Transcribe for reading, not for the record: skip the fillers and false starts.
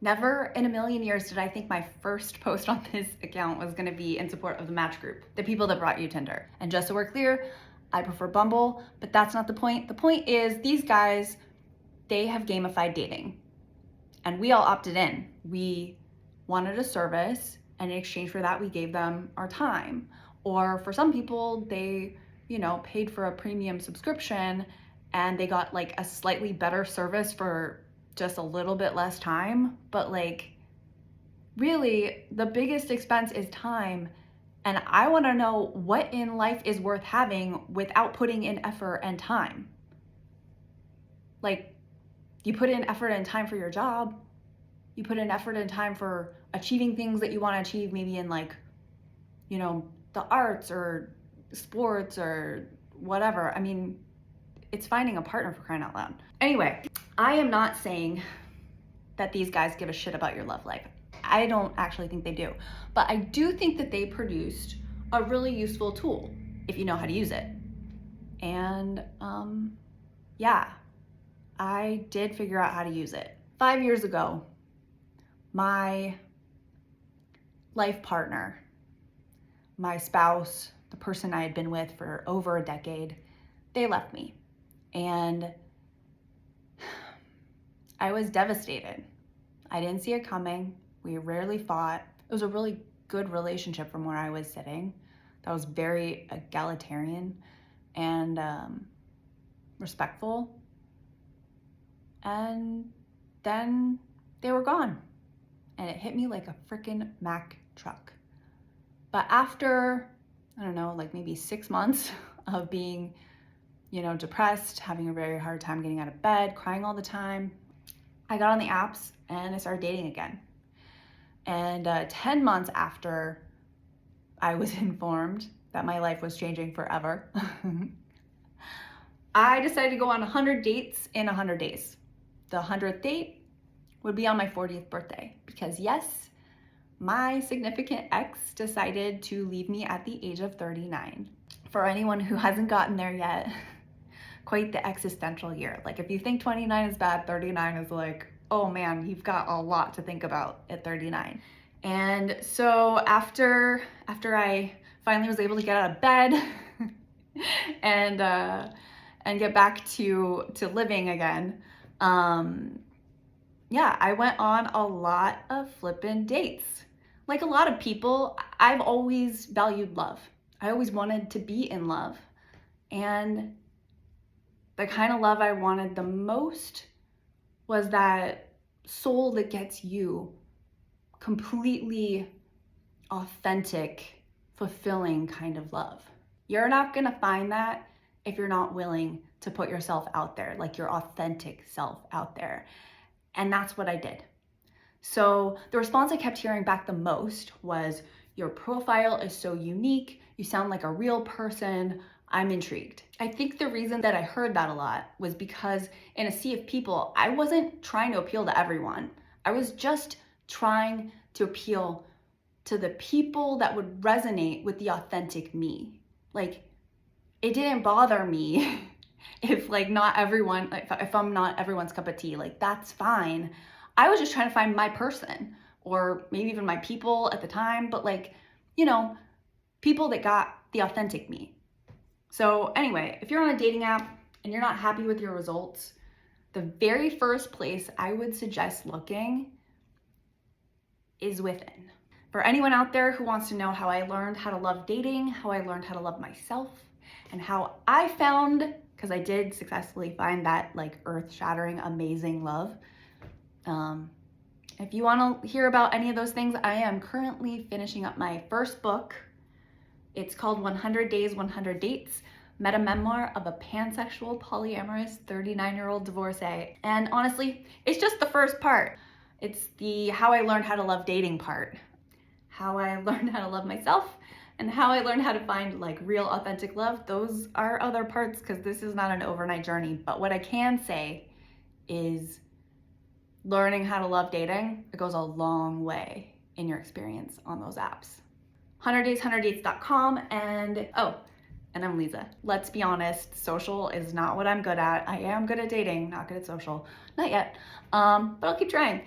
Never in a million years did I think my first post on this account was gonna be in support of the match group, the people that brought you Tinder. And just so we're clear, I prefer Bumble, but that's not the point. The point is these guys, they have gamified dating and we all opted in. We wanted a service and in exchange for that, we gave them our time. Or for some people, they, paid for a premium subscription and they got like a slightly better service for just a little bit less time. But like, really, the biggest expense is time. And I want to know what in life is worth having without putting in effort and time. Like, you put in effort and time for your job. You put in effort and time for achieving things that you want to achieve, maybe in like, the arts or sports or whatever. I mean, it's finding a partner, for crying out loud. Anyway, I am not saying that these guys give a shit about your love life. I don't actually think they do. But I do think that they produced a really useful tool if you know how to use it. And yeah, I did figure out how to use it. 5 years ago, my life partner, my spouse, the person I had been with for over a decade, they left me. And I was devastated. I didn't see it coming. We rarely fought. It was a really good relationship from where I was sitting. That was very egalitarian and respectful. And then they were gone. And it hit me like a freaking Mack truck. But after, I don't know, like maybe 6 months of being, depressed, having a very hard time getting out of bed, crying all the time, I got on the apps and I started dating again. And 10 months after I was informed that my life was changing forever, I decided to go on 100 dates in 100 days. The 100th date would be on my 40th birthday because yes, my significant ex decided to leave me at the age of 39. For anyone who hasn't gotten there yet, quite the existential year. Like if you think 29 is bad, 39 is like, oh man, you've got a lot to think about at 39. And so after I finally was able to get out of bed and get back to living again, yeah, I went on a lot of flippin' dates. Like a lot of people, I've always valued love. I always wanted to be in love. And the kind of love I wanted the most was that soul that gets you completely authentic, fulfilling kind of love. You're not gonna find that if you're not willing to put yourself out there, like your authentic self out there. And that's what I did. So the response I kept hearing back the most was, your profile is so unique, you sound like a real person, I'm intrigued. I think the reason that I heard that a lot was because in a sea of people, I wasn't trying to appeal to everyone. I was just trying to appeal to the people that would resonate with the authentic me. Like, it didn't bother me if like not everyone, if I'm not everyone's cup of tea, like that's fine. I was just trying to find my person, or maybe even my people at the time, but like, people that got the authentic me. So anyway, if you're on a dating app and you're not happy with your results, the very first place I would suggest looking is within. For anyone out there who wants to know how I learned how to love dating, how I learned how to love myself, and how I found, because I did successfully find that like earth-shattering, amazing love. If you want to hear about any of those things, I am currently finishing up my first book. It's called 100 Days, 100 Dates, meta memoir of a pansexual, polyamorous, 39-year-old divorcee. And honestly, it's just the first part. It's the how I learned how to love dating part. How I learned how to love myself and how I learned how to find like real authentic love. Those are other parts because this is not an overnight journey. But what I can say is learning how to love dating, it goes a long way in your experience on those apps. 100days100dates.com and I'm Lisa. Let's be honest, social is not what I'm good at. I am good at dating, not good at social. Not yet, but I'll keep trying.